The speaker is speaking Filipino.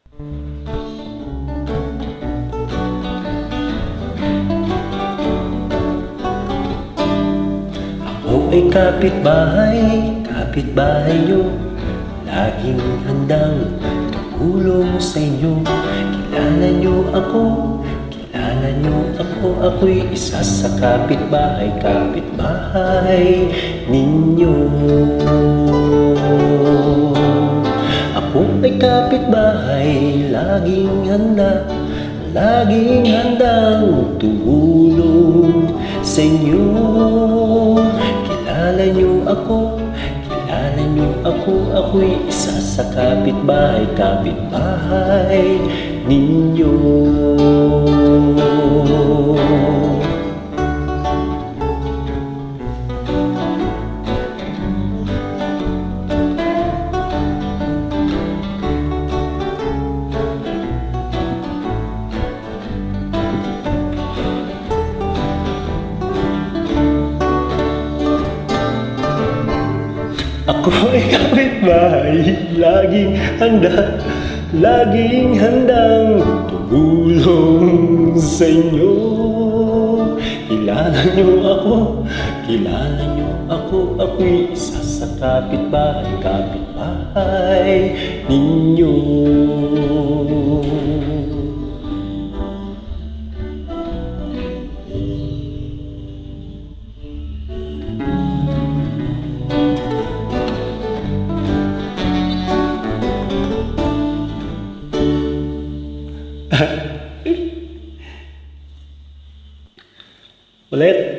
Ako ay kapitbahay nyo, laging handang tumulong sa inyo. Kilala nyo ako, ako'y isa sa kapitbahay ninyo. Ako ay kapitbahay, laging handang tumulong sa inyo. Kilala nyo ako, ako'y isa sa kapitbahay ninyo. Ako ay kapitbahay, laging handang tumulong sa inyo. Kilala nyo ako, ako'y isa sa kapitbahay ninyo. Ulit.